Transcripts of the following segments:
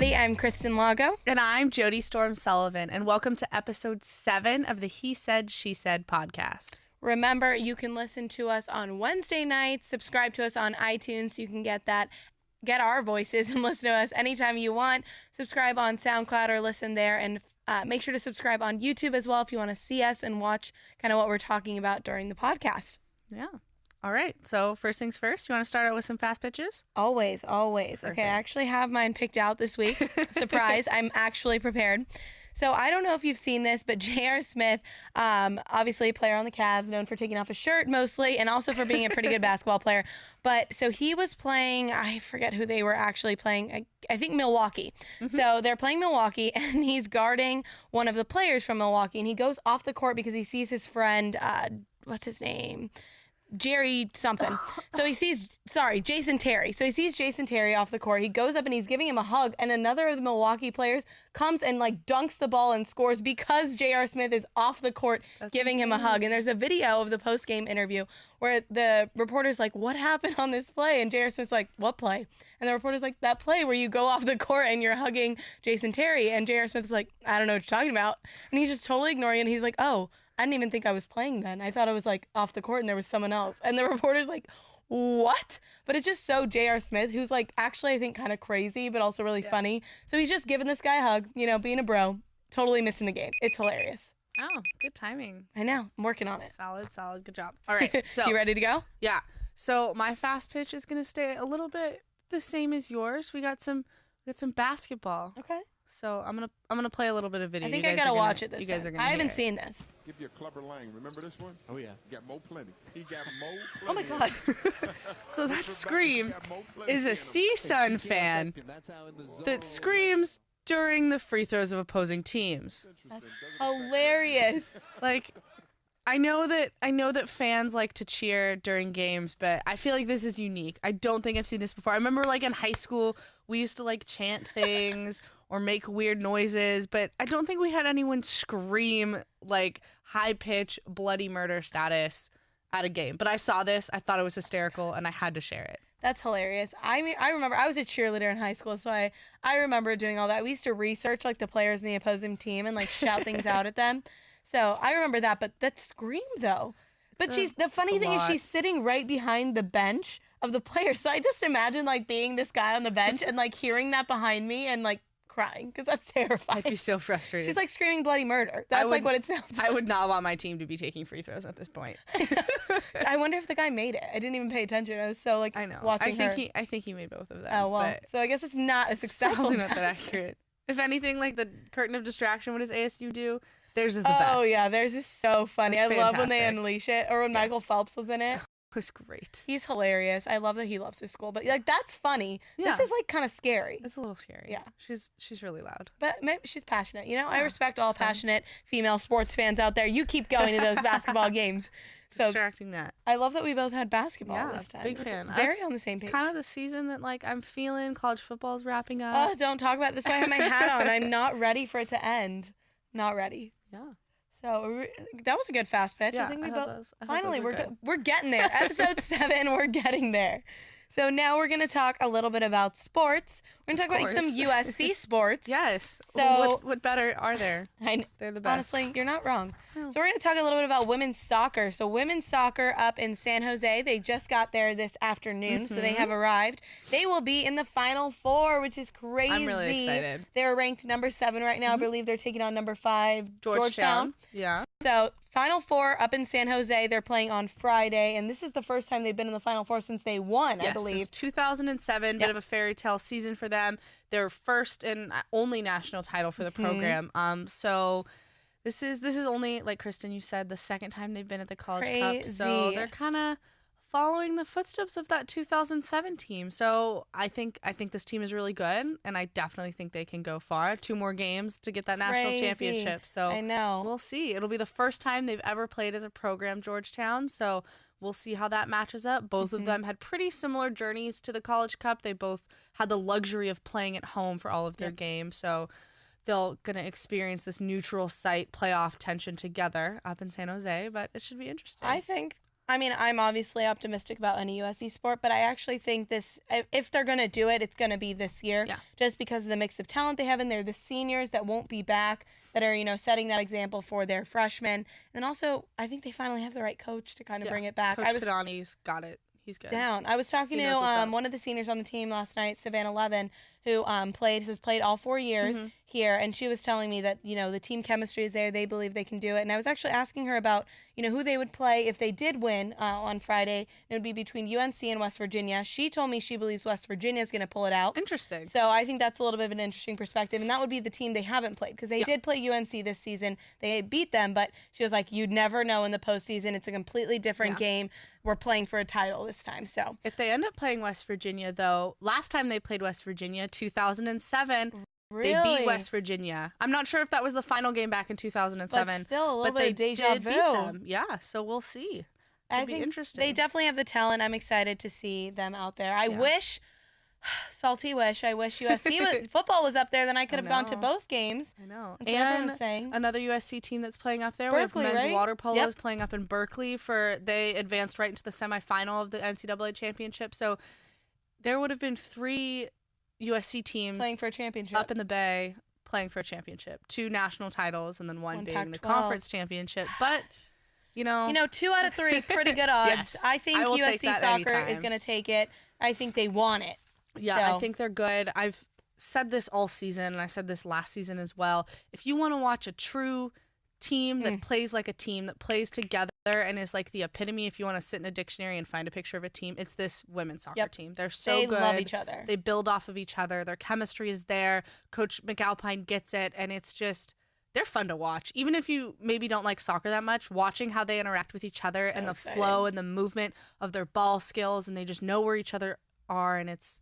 everybody. I'm Kristen Lago. And I'm Jodee Sullivan. And welcome to episode 7 of the He Said, She Said podcast. Remember, you can listen to us on Wednesday nights. Subscribe to us on iTunes so you can get our voices and listen to us anytime you want. Subscribe on SoundCloud or listen there. And make sure to subscribe on YouTube as well if you want to see us and watch kind of what we're talking about during the podcast. Yeah. All right. So first things first, you want to start out with some fast pitches? Always. Perfect. Okay, I actually have mine picked out this week. Surprise, I'm actually prepared. So I don't know if you've seen this, but J.R. Smith, obviously a player on the Cavs, known for taking off his shirt mostly, and also for being a pretty good basketball player. But so he was playing, I forget who they were actually playing, I think Milwaukee. Mm-hmm. So they're playing Milwaukee, and he's guarding one of the players from Milwaukee, and he goes off the court because he sees his friend, what's his name? Jerry something. So he sees, Jason Terry. So he sees Jason Terry off the court. He goes up and he's giving him a hug, and another of the Milwaukee players comes and dunks the ball and scores because J.R. Smith is off the court giving him a hug. And there's a video of the post-game interview where the reporter's like, what happened on this play? And J.R. Smith's like, what play? And the reporter's like, that play where you go off the court and you're hugging Jason Terry. And J.R. Smith's like, I don't know what you're talking about. And he's just totally ignoring it. And he's like, oh, I didn't even think I was playing then. I thought I was off the court and there was someone else. And the reporter's like, what? But it's just so J.R. Smith, who's actually I think kind of crazy, but also really funny. So he's just giving this guy a hug, being a bro, totally missing the game. It's hilarious. Oh, good timing. I know. I'm working on it. Solid. Good job. All right. So you ready to go? Yeah. So my fast pitch is going to stay a little bit the same as yours. We got some basketball. Okay. So I'm gonna play a little bit of video. I think I gotta watch it this time. You guys are gonna. I haven't seen this. Give you a Clubber Lang. Remember this one? Oh yeah. He got Mo Plenty. He got Mo Plenty. Oh my God. So that scream is a CSUN fan that screams during the free throws of opposing teams. That's hilarious. I know that fans like to cheer during games, but I feel like this is unique. I don't think I've seen this before. I remember in high school we used to chant things or make weird noises, but I don't think we had anyone scream high pitch bloody murder status at a game. But I saw this, I thought it was hysterical, and I had to share it. That's hilarious. I mean, I remember I was a cheerleader in high school, so I remember doing all that. We used to research the players in the opposing team and shout things out at them. So I remember that, but that scream though. But the funny thing is she's sitting right behind the bench of the players. So I just imagine being this guy on the bench and hearing that behind me and crying because that's terrifying. I'd be so frustrated. She's screaming bloody murder. That's what it sounds like. I would not want my team to be taking free throws at this point. I wonder if the guy made it. I didn't even pay attention. I was so I know. watching her. I think he made both of them. Oh well. So I guess it's not a successful. It's probably not that accurate. If anything, the curtain of distraction, what does ASU do? Theirs is the best. Oh yeah, theirs is so funny. It's I love when they fantastic. unleash it, or when Michael Phelps was in it. It was great. He's hilarious. I love that he loves his school, but that's funny. Yeah. This is kind of scary. It's a little scary. Yeah. She's really loud. But maybe she's passionate. I respect all passionate female sports fans out there. You keep going to those basketball games. So distracting that. I love that we both had basketball this time. Big fan. Very on the same page. Kind of the season that I'm feeling. College football's wrapping up. Oh, don't talk about this. That's why I have my hat on. I'm not ready for it to end. Not ready. Yeah. So that was a good fast pitch. Yeah, I think we both. Finally, we're getting there. Episode 7, we're getting there. So now we're going to talk a little bit about sports. We're going to talk about some USC sports. Yes. So what better are there? They're the best. Honestly, you're not wrong. No. So we're going to talk a little bit about women's soccer. So women's soccer up in San Jose, they just got there this afternoon, so they have arrived. They will be in the Final Four, which is crazy. I'm really excited. They're ranked number 7 right now. I believe they're taking on number 5, Georgetown. Yeah. So Final Four up in San Jose. They're playing on Friday, and this is the first time they've been in the Final Four since they won, I believe. Since 2007, bit of a fairy tale season for them. Their first and only national title for the program. So this is only, like Kristen, you said, the second time they've been at the College Cup. So they're kind of following the footsteps of that 2007 team. So I think this team is really good, and I definitely think they can go far. 2 more games to get that national championship. So I know. We'll see. It'll be the first time they've ever played as a program, Georgetown. So we'll see how that matches up. Both of them had pretty similar journeys to the College Cup. They both had the luxury of playing at home for all of their games. So they're going to experience this neutral site playoff tension together up in San Jose, but it should be interesting. I think I mean, I'm obviously optimistic about any USC sport, but I actually think this, if they're going to do it, it's going to be this year. Yeah. Just because of the mix of talent they have in there, the seniors that won't be back, that are, setting that example for their freshmen. And also, I think they finally have the right coach to kind of bring it back. Coach Kadani's got it. He's good. Down. I was talking to one of the seniors on the team last night, Savannah Levin, who has played all 4 years here, and she was telling me that, the team chemistry is there. They believe they can do it. And I was actually asking her about, who they would play if they did win on Friday. It would be between UNC and West Virginia. She told me she believes West Virginia is going to pull it out. Interesting. So I think that's a little bit of an interesting perspective, and that would be the team they haven't played, because they did play UNC this season. They beat them, but she was like, you'd never know in the postseason. It's a completely different game. We're playing for a title this time. So if they end up playing West Virginia, though, last time they played West Virginia, 2007, really? They beat West Virginia. I'm not sure if that was the final game back in 2007, but still a little bit of deja vu. Beat them. Yeah, so we'll see. It'll be interesting. They definitely have the talent. I'm excited to see them out there. I wish USC football was up there, then I could have gone to both games. I know. That's what everyone's saying. Another USC team that's playing up there. Berkeley, we have men's water polo is Yep. playing up in Berkeley. They advanced right into the semifinal of the NCAA championship. So there would have been 3 USC teams playing for a championship up in the Bay, playing for a championship, 2 national titles, and then one being the Pac-12 conference championship. But 2 out of 3, pretty good odds. Yes. I think I will take USC that soccer anytime. is going to take it. I think they want it. Yeah, So. I think they're good. I've said this all season, and I said this last season as well. If you want to watch a true team that plays like a team, that plays together and is like the epitome, if you want to sit in a dictionary and find a picture of a team, it's this women's soccer team. They're so good. They love each other. They build off of each other. Their chemistry is there. Coach McAlpine gets it, and it's just... they're fun to watch. Even if you maybe don't like soccer that much, watching how they interact with each other and the flow and the movement of their ball skills, and they just know where each other are, and it's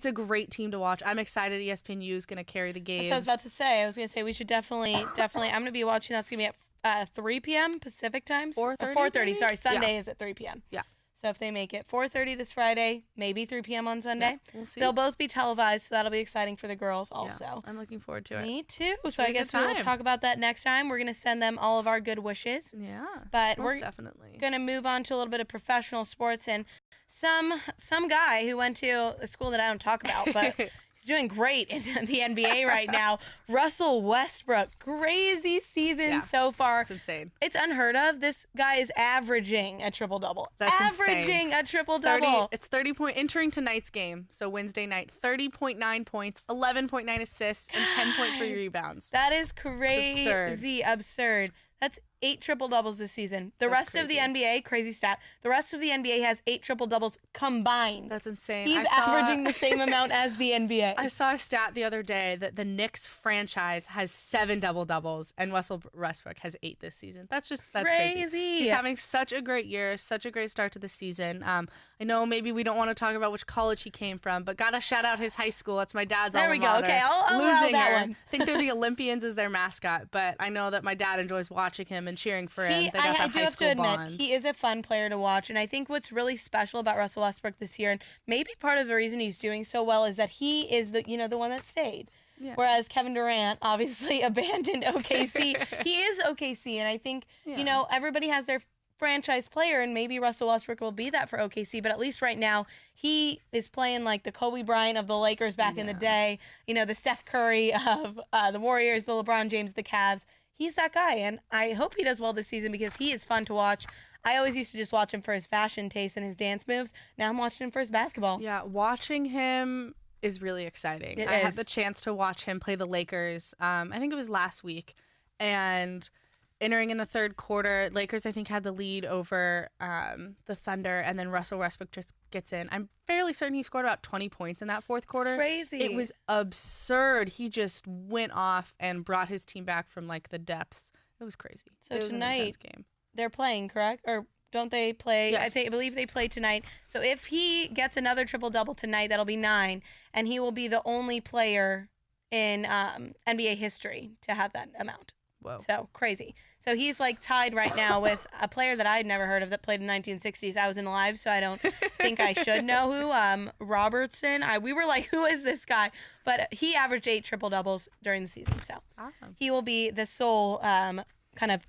a great team to watch. I'm excited ESPNU is going to carry the games. That's what I was about to say. I was going to say we should definitely. I'm going to be watching. That's going to be at 3 p.m. Pacific times. 4:30. 4:30. Sorry, Sunday is at 3 p.m. Yeah. So if they make it 4:30 this Friday, maybe 3 p.m. on Sunday. Yeah, we'll see. They'll both be televised, so that'll be exciting for the girls also. Yeah, I'm looking forward to it. Me too. So be I a guess good we will time. talk about that next time. We're going to send them all of our good wishes. Yeah. But most we're definitely going to move on to a little bit of professional sports and some guy who went to a school that I don't talk about, but he's doing great in the NBA right now. Russell Westbrook, crazy season so far. It's insane. It's unheard of. This guy is averaging a triple-double. That's averaging insane. A triple-double. It's 30 point entering tonight's game, so Wednesday night, 30.9 points, 11.9 assists, and 10.3 rebounds. That is crazy, absurd. That's 8 triple-doubles this season. The rest of the NBA, crazy stat, the rest of the NBA has 8 triple-doubles combined. That's insane. He's averaging the same amount as the NBA. I saw a stat the other day that the Knicks franchise has 7 double-doubles, and Russell Westbrook has 8 this season. That's crazy. He's having such a great year, such a great start to the season. I know maybe we don't want to talk about which college he came from, but gotta shout out his high school. That's my dad's alma mater. There we go. Okay, I'll allow that one. I think they're the Olympians as their mascot, but I know that my dad enjoys watching him and cheering for him. They got that high school bond. He is a fun player to watch, and I think what's really special about Russell Westbrook this year, and maybe part of the reason he's doing so well, is that he is the one that stayed. Yeah. Whereas Kevin Durant obviously abandoned OKC. He is OKC, and I think everybody has their franchise player, and maybe Russell Westbrook will be that for OKC, but at least right now he is playing like the Kobe Bryant of the Lakers back in the day, the Steph Curry of the Warriors, the LeBron James of the Cavs. He's that guy, and I hope he does well this season because he is fun to watch. I always used to just watch him for his fashion taste and his dance moves. Now I'm watching him for his basketball. Yeah, watching him is really exciting. I had the chance to watch him play the Lakers. I think it was last week, and entering in the third quarter, Lakers, I think, had the lead over the Thunder, and then Russell Westbrook just gets in. I'm fairly certain he scored about 20 points in that fourth quarter. It's crazy. It was absurd. He just went off and brought his team back from, the depths. It was crazy. So it was tonight, an intense game. They're playing, correct? Or don't they play? Yes. I believe they play tonight. So if he gets another triple-double tonight, that'll be 9, and he will be the only player in NBA history to have that amount. Whoa. So crazy. So he's tied right now with a player that I'd never heard of that played in the 1960s. I wasn't alive, so I don't think I should know who. Robertson. We were like, who is this guy? But he averaged 8 triple doubles during the season. So awesome. He will be the sole kind of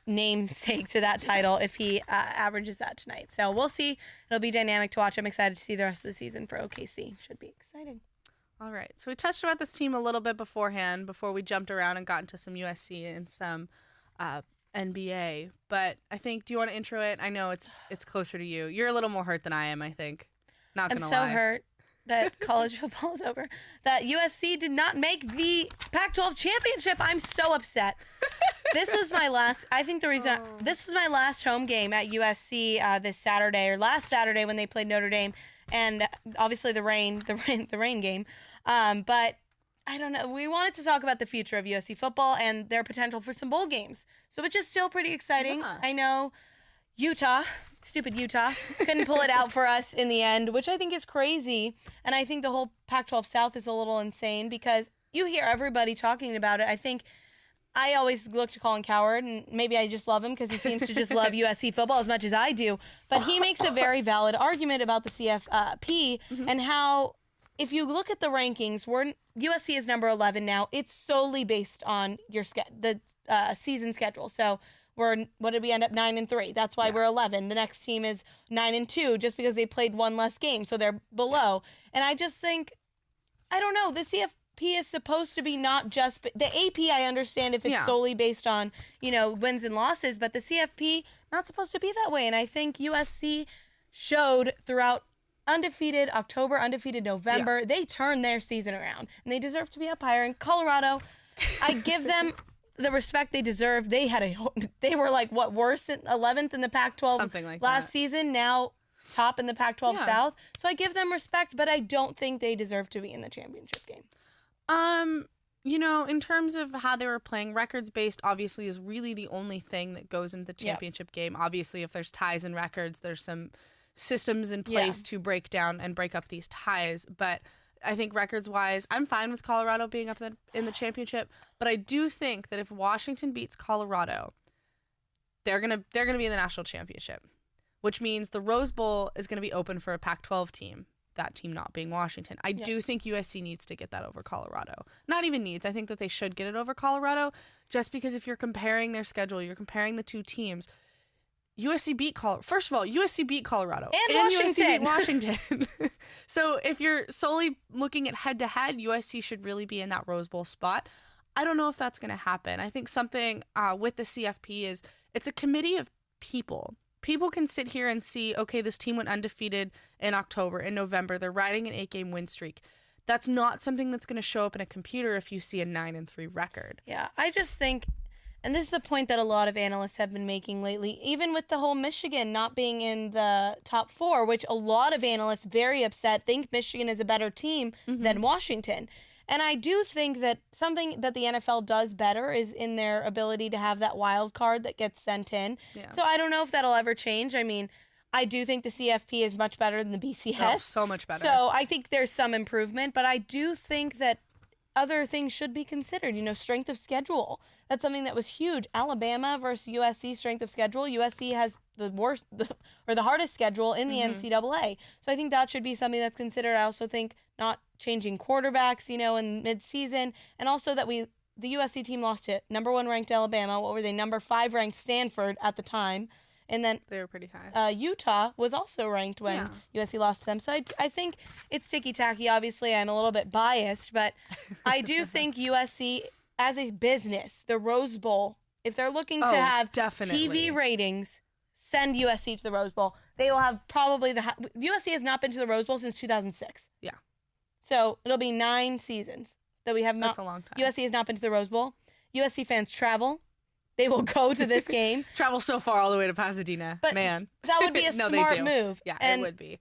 namesake to that title if he averages that tonight. So we'll see. It'll be dynamic to watch. I'm excited to see the rest of the season for OKC. Should be exciting. All right. So we touched about this team a little bit beforehand before we jumped around and got into some USC and some NBA. But I think, do you want to intro it? I know it's closer to you. You're a little more hurt than I am, I think. Not gonna lie. I'm so hurt that college football is over. That USC did not make the Pac-12 championship. I'm so upset. This was my last. I think the reason this was my last home game at USC this Saturday, or last Saturday when they played Notre Dame, and obviously the rain game. But I don't know. We wanted to talk about the future of USC football and their potential for some bowl games. So which is still pretty exciting. Yeah. I know stupid Utah, couldn't pull it out for us in the end, which I think is crazy. And I think the whole Pac-12 South is a little insane because you hear everybody talking about it. I think I always look to Colin Cowherd, and maybe I just love him because he seems to just love USC football as much as I do. But he makes a very valid argument about the CFP and how, if you look at the rankings, USC is number 11 now. It's solely based on the season schedule. So what did we end up, 9-3? That's why we're 11. The next team is 9-2, just because they played one less game, so they're below. And I just think, I don't know, the CFP is supposed to be not just the AP. I understand if it's solely based on wins and losses, but the CFP not supposed to be that way. And I think USC showed throughout undefeated October, undefeated November, they turned their season around, and they deserve to be up higher. And Colorado, I give them the respect they deserve. They were like worse, 11th in the Pac-12 something like last season. Now top in the Pac-12 South. So I give them respect, but I don't think they deserve to be in the championship game. In terms of how they were playing, records based obviously is really the only thing that goes into the championship game. Obviously, if there's ties in records, there's some systems in place to break down and break up these ties. But I think records-wise, I'm fine with Colorado being up in the championship, but I do think that if Washington beats Colorado, they're gonna be in the national championship, which means the Rose Bowl is gonna be open for a Pac-12 team. That team not being Washington. I do think USC needs to get that over Colorado. Not even needs. I think that they should get it over Colorado, just because if you're comparing their schedule, you're comparing the two teams. USC beat Colorado. First of all, USC beat Colorado. And Washington. USC beat Washington. So if you're solely looking at head-to-head, USC should really be in that Rose Bowl spot. I don't know if that's going to happen. I think something with the CFP is it's a committee of people. People can sit here and see, okay, this team went undefeated in October. In November, they're riding an 8-game win streak. That's not something that's going to show up in a computer if you see a 9-3 record. Yeah, I just think... And this is a point that a lot of analysts have been making lately, even with the whole Michigan not being in the top 4, which a lot of analysts, very upset, think Michigan is a better team than Washington. And I do think that something that the NFL does better is in their ability to have that wild card that gets sent in. Yeah. So I don't know if that'll ever change. I mean, I do think the CFP is much better than the BCS. Oh, so much better. So I think there's some improvement, but I do think that other things should be considered. Strength of schedule. That's something that was huge. Alabama versus USC strength of schedule. USC has the worst or the hardest schedule in the NCAA. So I think that should be something that's considered. I also think not changing quarterbacks, in mid-season, and also that the USC team lost to number 1 ranked Alabama. What were they? Number 5 ranked Stanford at the time. And then they were pretty high. Utah was also ranked when USC lost to them. So I think it's ticky-tacky. Obviously, I'm a little bit biased, but I do think USC, as a business, the Rose Bowl, if they're looking to have TV ratings, send USC to the Rose Bowl. They will have probably USC has not been to the Rose Bowl since 2006. Yeah. So it'll be 9 seasons that we have not. That's a long time. USC has not been to the Rose Bowl. USC fans travel. They will go to this game. Travel so far all the way to Pasadena. But man, that would be a smart move. Yeah, and it would be.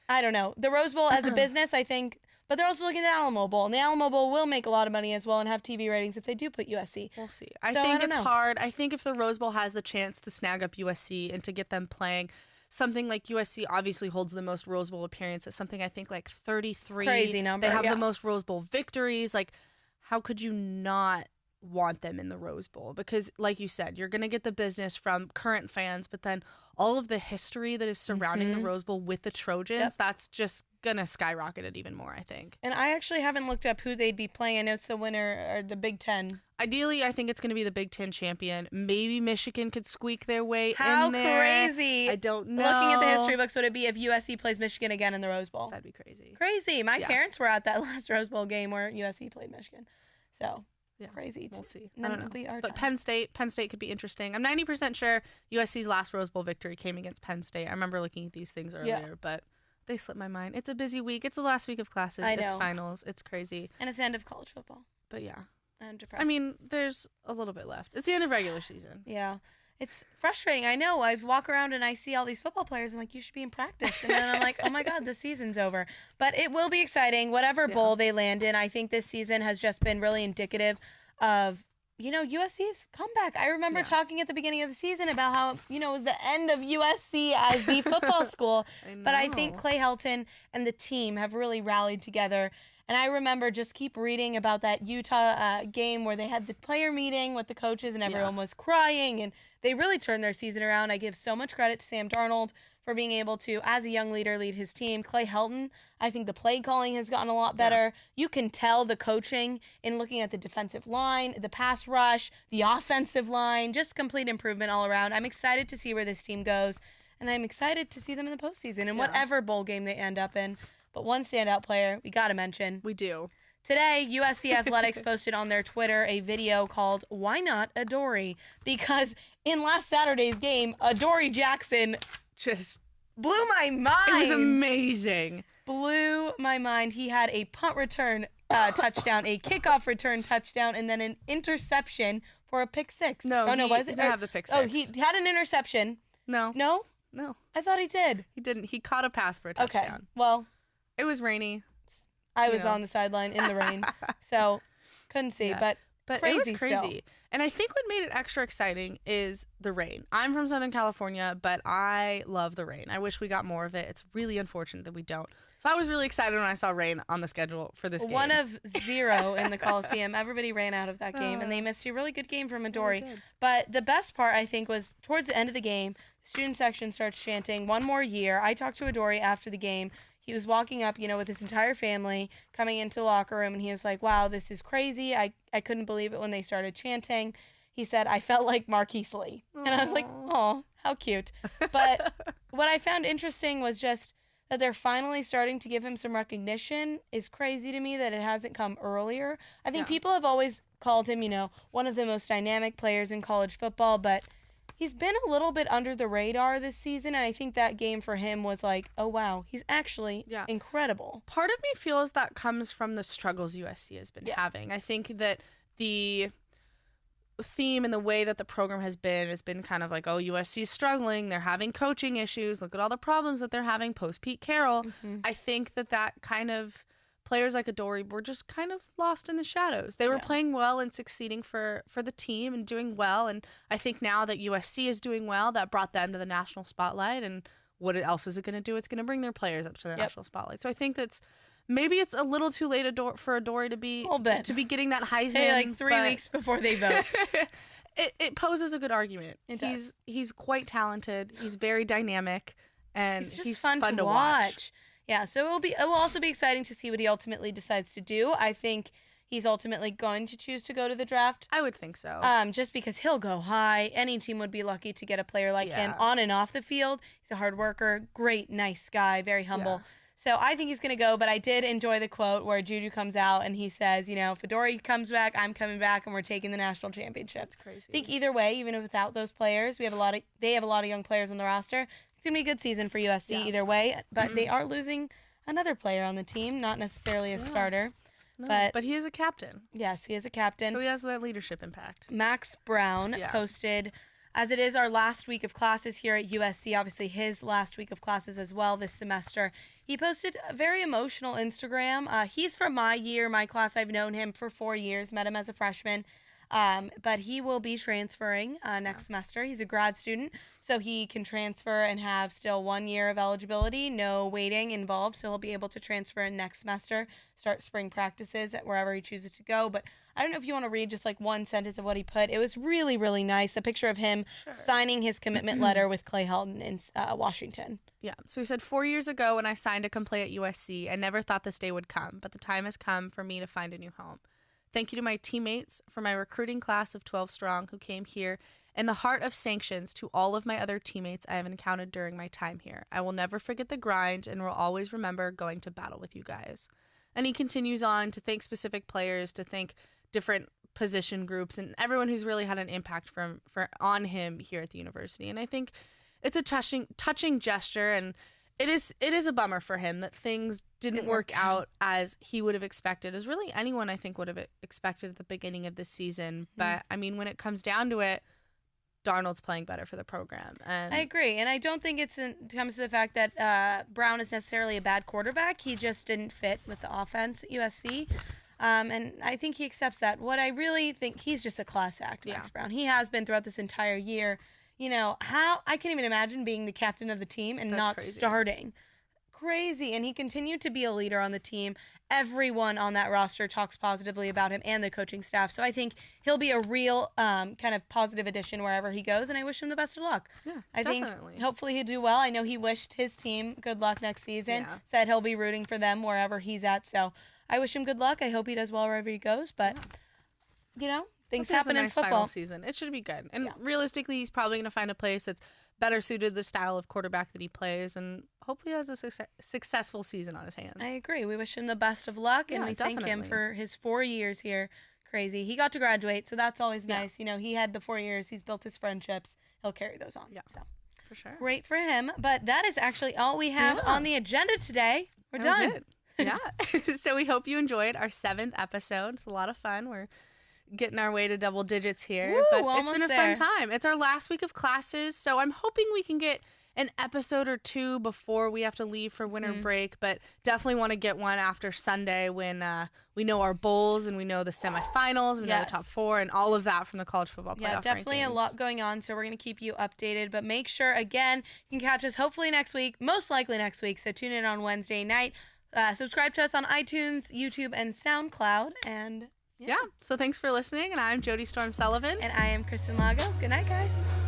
I don't know. The Rose Bowl as a business, I think, but they're also looking at the Alamo Bowl. And the Alamo Bowl will make a lot of money as well and have TV ratings if they do put USC. We'll see. I think it's hard. I think if the Rose Bowl has the chance to snag up USC and to get them playing, something like USC obviously holds the most Rose Bowl appearances, something I think like 33. Crazy number. They have the most Rose Bowl victories. Like, how could you not want them in the Rose Bowl because, like you said, you're going to get the business from current fans, but then all of the history that is surrounding the Rose Bowl with the Trojans, that's just going to skyrocket it even more, I think. And I actually haven't looked up who they'd be playing. I know it's the winner or the Big Ten. Ideally, I think it's going to be the Big Ten champion. Maybe Michigan could squeak their way How in there. crazy. I don't know. Looking at the history books, would it be if USC plays Michigan again in the Rose Bowl? That'd be crazy. Crazy. My parents were at that last Rose Bowl game where USC played Michigan. So, yeah, crazy. We'll see. And I don't know. Be our but time. Penn State could be interesting. I'm 90% sure USC's last Rose Bowl victory came against Penn State. I remember looking at these things earlier, but they slipped my mind. It's a busy week. It's the last week of classes. I know. It's finals. It's crazy. And it's the end of college football. But yeah. I'm depressed. I mean, there's a little bit left. It's the end of regular season. Yeah. It's frustrating. I know. I walk around and I see all these football players. I'm like, you should be in practice. And then I'm like, oh my God, the season's over. But it will be exciting. Whatever bowl they land in, I think this season has just been really indicative of, USC's comeback. I remember talking at the beginning of the season about how, it was the end of USC as the football school. But I think Clay Helton and the team have really rallied together. And I remember just keep reading about that Utah game where they had the player meeting with the coaches and everyone was crying. And they really turned their season around. I give so much credit to Sam Darnold for being able to, as a young leader, lead his team. Clay Helton, I think the play calling has gotten a lot better. You can tell the coaching in looking at the defensive line, the pass rush, the offensive line, just complete improvement all around. I'm excited to see where this team goes. And I'm excited to see them in the postseason and whatever bowl game they end up in. But one standout player we got to mention. We do. Today, USC Athletics posted on their Twitter a video called Why Not Adoree? Because in last Saturday's game, Adoree Jackson just blew my mind. It was amazing. Blew my mind. He had a punt return touchdown, a kickoff return touchdown, and then an interception for a pick six. No, was it? He didn't have the pick six. Oh, he had an interception. No. No? No. I thought he did. He didn't. He caught a pass for a touchdown. Okay. Well, it was rainy. I was on the sideline in the rain, so couldn't see. But it was crazy. Still. And I think what made it extra exciting is the rain. I'm from Southern California, but I love the rain. I wish we got more of it. It's really unfortunate that we don't. So I was really excited when I saw rain on the schedule for this game. 1 of 0 in the Coliseum. Everybody ran out of that game, and they missed a really good game from Adoree. But the best part, I think, was towards the end of the game, the student section starts chanting, "One more year." I talked to Adoree after the game. He was walking up, with his entire family, coming into the locker room, and he was like, wow, this is crazy. I couldn't believe it when they started chanting. He said, I felt like Marquise Lee. And I was like, oh, how cute. But what I found interesting was just that they're finally starting to give him some recognition is crazy to me that it hasn't come earlier. I think people have always called him, one of the most dynamic players in college football, but he's been a little bit under the radar this season, and I think that game for him was like, oh, wow, he's actually incredible. Part of me feels that comes from the struggles USC has been having. I think that the theme and the way that the program has been kind of like, oh, USC is struggling. They're having coaching issues. Look at all the problems that they're having post-Pete Carroll. Mm-hmm. I think that kind of players like Adoree were just kind of lost in the shadows. They were playing well and succeeding for the team and doing well. And I think now that USC is doing well, that brought them to the national spotlight. And what else is it going to do? It's going to bring their players up to the national spotlight. So I think maybe it's a little too late for Adoree to be getting that Heisman. Hey, like 3 weeks before they vote. It poses a good argument. He's quite talented. He's very dynamic, and he's fun to watch. Yeah, so it will also be exciting to see what he ultimately decides to do. I think he's ultimately going to choose to go to the draft. I would think so. Just because he'll go high. Any team would be lucky to get a player like him on and off the field. He's a hard worker, great, nice guy, very humble. Yeah. So I think he's going to go, but I did enjoy the quote where Jodee comes out and he says, if Adoree comes back, I'm coming back, and we're taking the national championship. That's crazy. I think either way, even without those players, they have a lot of young players on the roster. It's going to be a good season for USC either way, but they are losing another player on the team, not necessarily a starter. No, but he is a captain. Yes, he is a captain. So he has that leadership impact. Max Brown posted, as it is our last week of classes here at USC, obviously his last week of classes as well this semester, he posted a very emotional Instagram. He's from my class. I've known him for 4 years, met him as a freshman. But he will be transferring next semester. He's a grad student, so he can transfer and have still 1 year of eligibility, no waiting involved. So he'll be able to transfer in next semester, start spring practices at wherever he chooses to go. But I don't know if you want to read just like one sentence of what he put. It was really, really nice. A picture of him signing his commitment letter with Clay Helton in Washington. Yeah. So he said, 4 years ago when I signed to come play at USC, I never thought this day would come, but the time has come for me to find a new home. Thank you to my teammates, for my recruiting class of 12 strong who came here, and the heart of sanctions to all of my other teammates I have encountered during my time here. I will never forget the grind and will always remember going to battle with you guys. And he continues on to thank specific players, to thank different position groups and everyone who's really had an impact on him here at the university. And I think it's a touching gesture, and it is a bummer for him that things didn't work out as he would have expected, as really anyone I think would have expected at the beginning of the season. But I mean, when it comes down to it, Darnold's playing better for the program. And I agree, and I don't think it comes to the fact that Brown is necessarily a bad quarterback. He just didn't fit with the offense at USC. And I think he accepts that. What I really think, he's just a class act, Max Brown. He has been throughout this entire year. You know, how I can't even imagine being the captain of the team and not starting. Crazy. And he continued to be a leader on the team. Everyone on that roster talks positively about him and the coaching staff. So I think he'll be a real kind of positive addition wherever he goes, and I wish him the best of luck. Yeah, I think hopefully he'll do well. I know he wished his team good luck next season, said he'll be rooting for them wherever he's at. So I wish him good luck. I hope he does well wherever he goes. But, you know, things happen in football. Final season. It should be good. And realistically, he's probably going to find a place that's better suited to the style of quarterback that he plays, and hopefully has a successful season on his hands. I agree. We wish him the best of luck, and we thank him for his 4 years here. Crazy. He got to graduate, so that's always nice. You know, he had the 4 years. He's built his friendships. He'll carry those on. Yeah, so for sure. Great for him. But that is actually all we have on the agenda today. We're done. Yeah. So we hope you enjoyed our 7th episode. It's a lot of fun. We're getting our way to double digits here. Woo, but it's been a fun time. It's our last week of classes, so I'm hoping we can get an episode or two before we have to leave for winter break, but definitely want to get one after Sunday when we know our bowls and we know the semifinals, we know the top 4 and all of that from the college football playoff. Yeah, definitely rankings. A lot going on, so we're going to keep you updated, but make sure, again, you can catch us hopefully next week, most likely next week, so tune in on Wednesday night. Subscribe to us on iTunes, YouTube, and SoundCloud, and yeah. So thanks for listening, and I'm Jodee Storm Sullivan. And I am Kristen Lago. Good night, guys.